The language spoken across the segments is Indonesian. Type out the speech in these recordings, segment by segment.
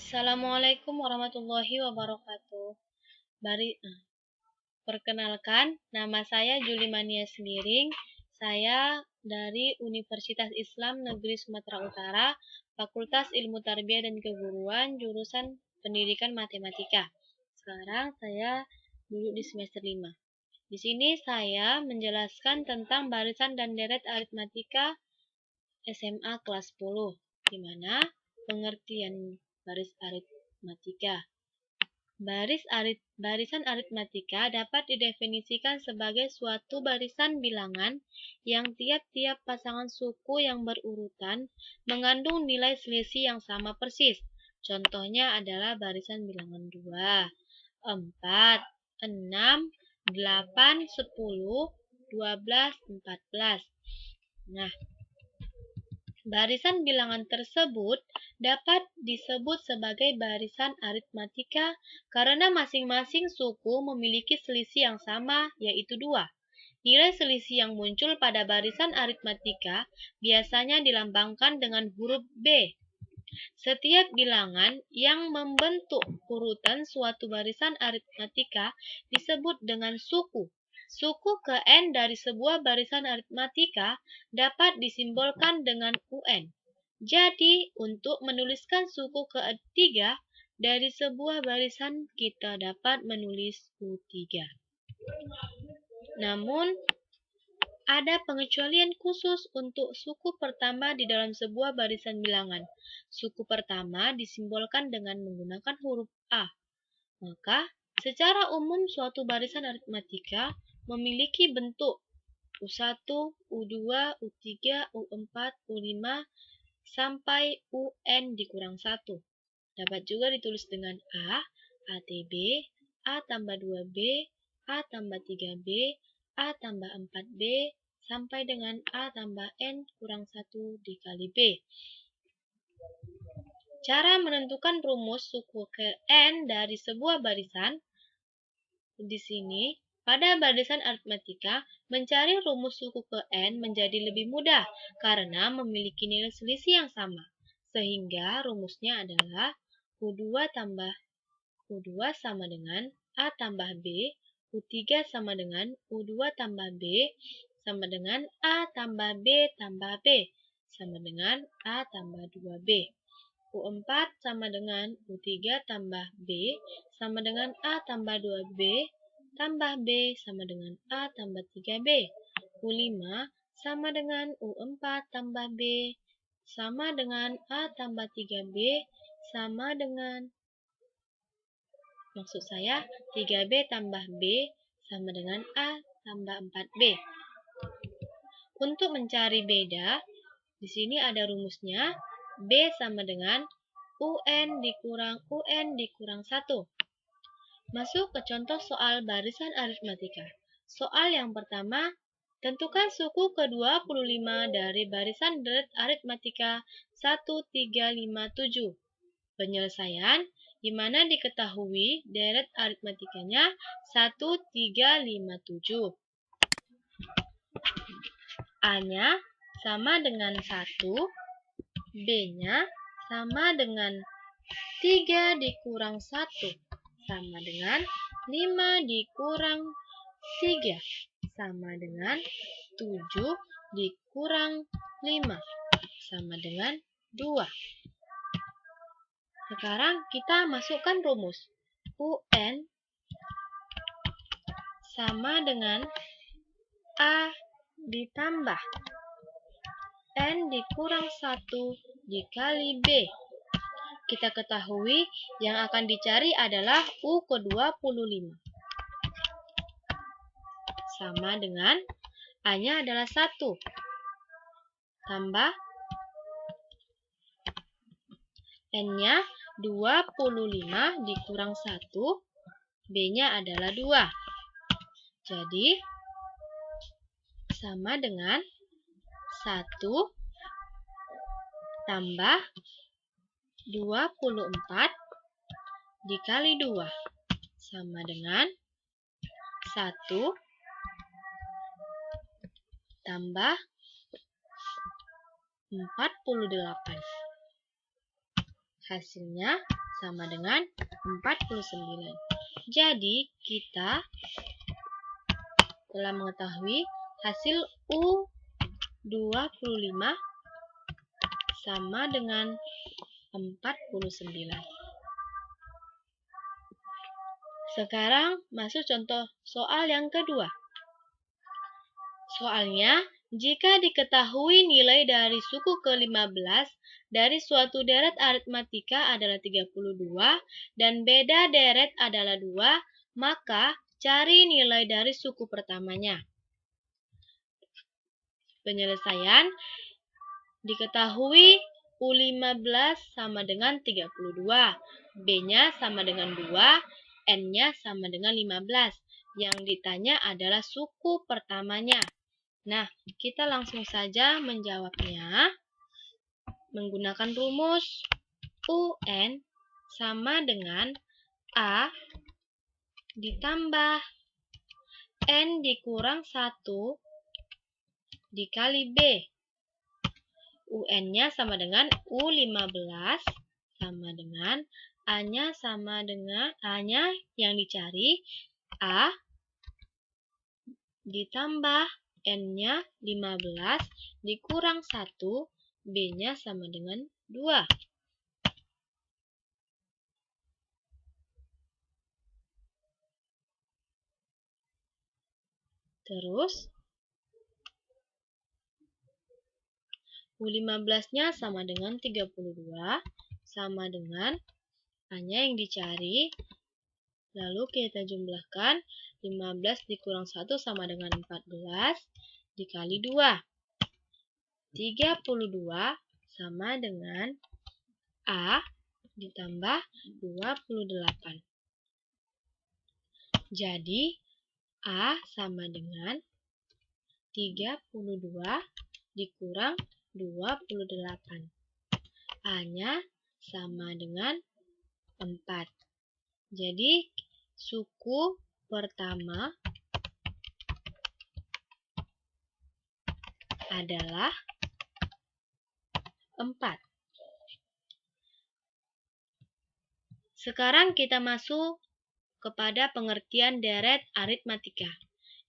Assalamualaikum warahmatullahi wabarakatuh. Perkenalkan, nama saya Juli Mania Sembiring. Saya dari Universitas Islam Negeri Sumatera Utara, Fakultas Ilmu Tarbiyah dan Keguruan, jurusan Pendidikan Matematika. Sekarang saya duduk di semester 5. Di sini saya menjelaskan tentang barisan dan deret aritmatika SMA kelas 10, di mana pengertian baris aritmatika. Barisan aritmatika dapat didefinisikan sebagai suatu barisan bilangan yang tiap-tiap pasangan suku yang berurutan mengandung nilai selisih yang sama persis. Contohnya adalah barisan bilangan 2, 4, 6, 8, 10, 12, 14. Nah, barisan bilangan tersebut dapat disebut sebagai barisan aritmatika karena masing-masing suku memiliki selisih yang sama, yaitu 2. Nilai selisih yang muncul pada barisan aritmatika biasanya dilambangkan dengan huruf B. Setiap bilangan yang membentuk urutan suatu barisan aritmatika disebut dengan suku. Suku ke N dari sebuah barisan aritmatika dapat disimbolkan dengan UN. Jadi, untuk menuliskan suku ketiga dari sebuah barisan, kita dapat menulis U3. Namun, ada pengecualian khusus untuk suku pertama di dalam sebuah barisan bilangan. Suku pertama disimbolkan dengan menggunakan huruf A. Maka, secara umum suatu barisan aritmatika memiliki bentuk U1, U2, U3, U4, U5, sampai UN dikurang 1. Dapat juga ditulis dengan A, ATB, A tambah 2B, A tambah 3B, A tambah 4B, sampai dengan A tambah N kurang 1 dikali B. Cara menentukan rumus suku ke N dari sebuah barisan. Di sini, pada barisan aritmatika, mencari rumus suku ke N menjadi lebih mudah karena memiliki nilai selisih yang sama. Sehingga rumusnya adalah U2 sama dengan A tambah B, U3 sama dengan U2 tambah B, sama dengan A tambah B tambah B, sama dengan A tambah 2B. U4 sama dengan U3 tambah B, sama dengan A tambah 2B, tambah B sama dengan A tambah 3B. U5 sama dengan U4 tambah B, sama dengan A tambah 3B, sama dengan 3B tambah B sama dengan A tambah 4B. Untuk mencari beda, di sini ada rumusnya. B sama dengan UN dikurang 1. Masuk ke contoh soal barisan aritmatika. Soal yang pertama, tentukan suku ke-25 dari barisan deret aritmatika 1357. Penyelesaian, di mana diketahui deret aritmatikanya 1357. A-nya sama dengan 1, B-nya sama dengan 3 dikurang 1, sama dengan 5 dikurang 3, sama dengan 7 dikurang 5, sama dengan 2. Sekarang kita masukkan rumus. UN sama dengan A ditambah N dikurang 1 dikali B. Kita ketahui yang akan dicari adalah U ke-25. Sama dengan A-nya adalah 1. Tambah N-nya 25 dikurang 1. B-nya adalah 2. Jadi, sama dengan 1 tambah 24 dikali 2 sama dengan 1 tambah 48. Hasilnya sama dengan 49. Jadi, kita telah mengetahui hasil U25 sama dengan 49. Sekarang masuk contoh soal yang kedua. Soalnya, jika diketahui nilai dari suku ke-15 dari suatu deret aritmatika adalah 32 dan beda deret adalah 2, maka cari nilai dari suku pertamanya. Penyelesaian, diketahui U15 sama dengan 32, B-nya sama dengan 2, N-nya sama dengan 15. Yang ditanya adalah suku pertamanya. Nah, kita langsung saja menjawabnya menggunakan rumus UN sama dengan A ditambah N dikurang 1 dikali B. UN-nya sama dengan U15 sama dengan A-nya sama dengan A-nya yang dicari A ditambah N-nya 15 dikurang 1, B-nya sama dengan 2. Terus, U15-nya sama dengan 32, sama dengan A-nya yang dicari. Lalu kita jumlahkan 15 dikurang 1 sama dengan 14 dikali 2. 32 sama dengan A ditambah 28. Jadi, A sama dengan 32 dikurang 28. A-nya sama dengan 4. Jadi, suku pertama adalah 4. Sekarang kita masuk kepada pengertian deret aritmatika,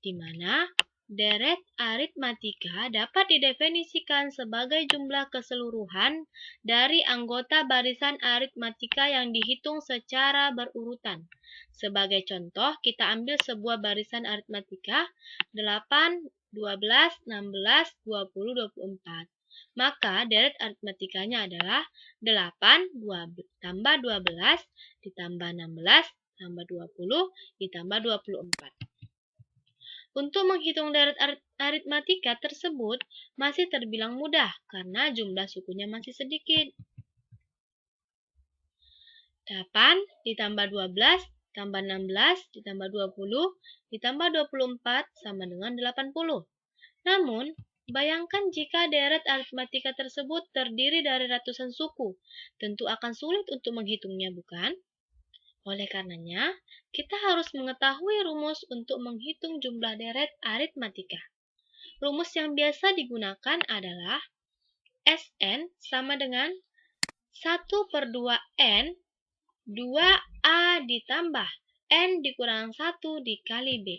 di mana deret aritmatika dapat didefinisikan sebagai jumlah keseluruhan dari anggota barisan aritmatika yang dihitung secara berurutan. Sebagai contoh, kita ambil sebuah barisan aritmatika 8, 12, 16, 20, 24. Maka deret aritmatikanya adalah 8 tambah 12 ditambah 16 tambah 20 ditambah 24. Untuk menghitung deret aritmatika tersebut masih terbilang mudah karena jumlah sukunya masih sedikit. 8 ditambah 12 tambah 16 ditambah 20 ditambah 24 sama dengan 80. Namun, bayangkan jika deret aritmatika tersebut terdiri dari ratusan suku, tentu akan sulit untuk menghitungnya, bukan? Oleh karenanya, kita harus mengetahui rumus untuk menghitung jumlah deret aritmatika. Rumus yang biasa digunakan adalah Sn sama dengan 1/2N 2A ditambah N dikurang 1 dikali B.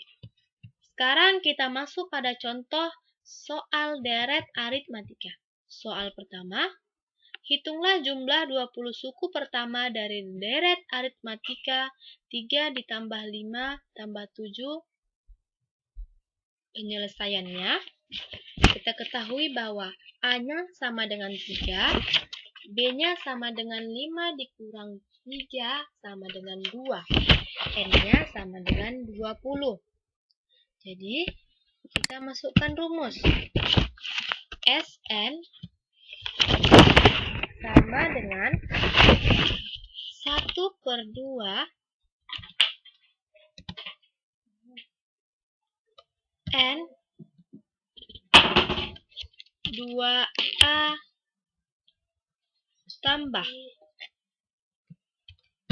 Sekarang kita masuk pada contoh soal deret aritmatika. Soal pertama, hitunglah jumlah 20 suku pertama dari deret aritmatika 3 ditambah 5 tambah 7. Penyelesaiannya, kita ketahui bahwa A-nya sama dengan 3, B-nya sama dengan 5 dikurang 3 sama dengan 2, N-nya sama dengan 20. Jadi, kita masukkan rumus. Sn sama dengan 1/2 N 2A tambah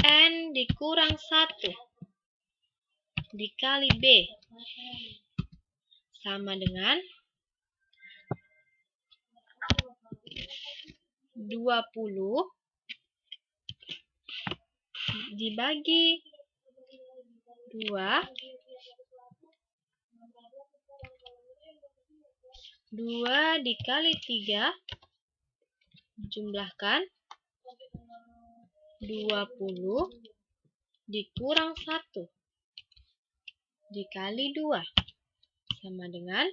N dikurang 1 dikali B sama dengan 20 dibagi 2. 2 dikali 3, jumlahkan 20 dikurang 1 dikali 2 sama dengan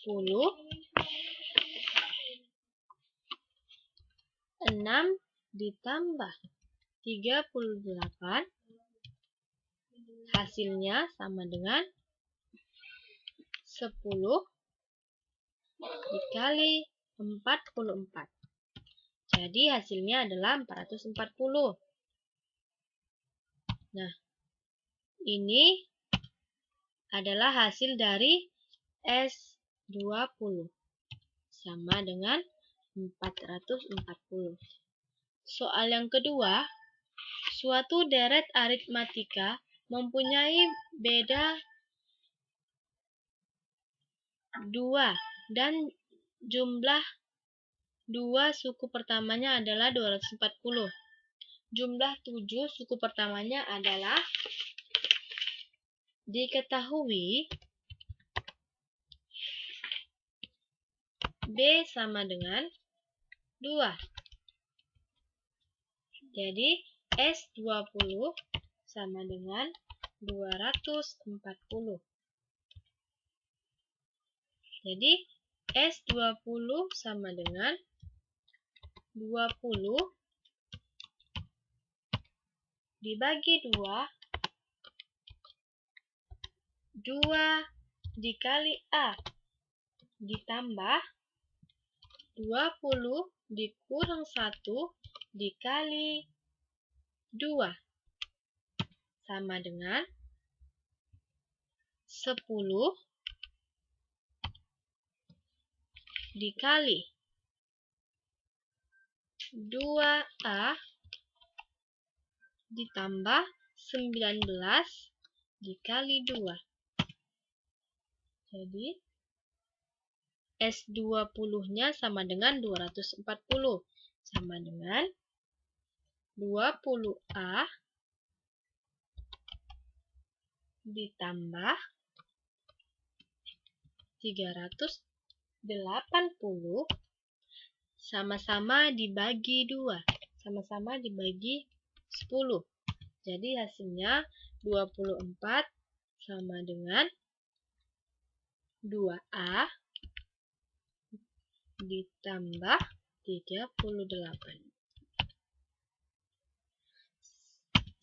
10. 6 ditambah 38, hasilnya sama dengan 10 dikali 44. Jadi hasilnya adalah 440. Nah, ini adalah hasil dari S20 sama dengan 440. Soal yang kedua, suatu deret aritmatika mempunyai beda 2 dan jumlah 2 suku pertamanya adalah 240. Jumlah 7 suku pertamanya adalah diketahui B sama dengan 2. Jadi S20 sama dengan 240. Jadi S20 sama dengan 20 dibagi 2, 2 dikali A ditambah 20 dikurang 1 dikali 2 sama dengan 10 dikali 2A ditambah 19 dikali 2. Jadi S20-nya sama dengan 240, sama dengan 20A ditambah 380 sama-sama dibagi 2, sama-sama dibagi 10. Jadi hasilnya 24 sama dengan 2A ditambah 38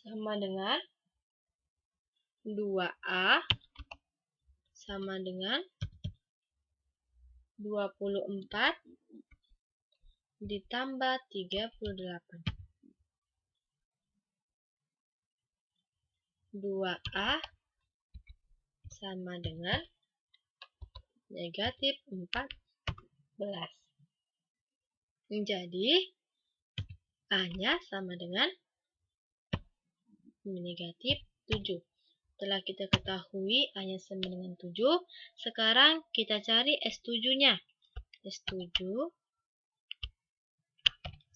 sama dengan 2A sama dengan 24 ditambah 38. 2A sama dengan negatif 14. Jadi A-nya sama dengan negatif 7. Setelah kita ketahui A-nya sama dengan 7, sekarang kita cari S7-nya. S7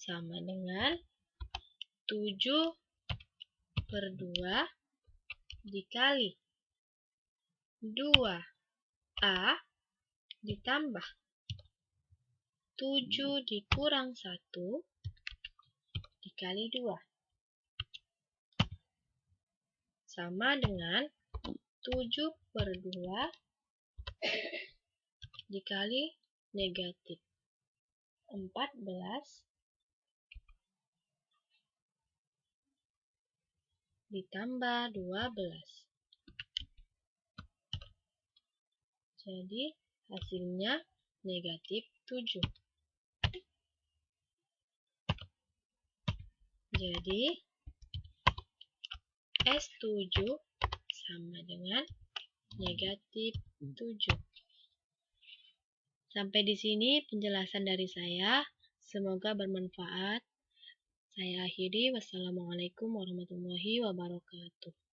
sama dengan 7 per 2 dikali 2A ditambah 7 dikurang 1 dikali 2 sama dengan 7 per 2 dikali negatif 14 ditambah 12. Jadi hasilnya negatif 7. Jadi S7 sama dengan negatif 7. Sampai di sini penjelasan dari saya. Semoga bermanfaat. Saya akhiri. Wassalamualaikum warahmatullahi wabarakatuh.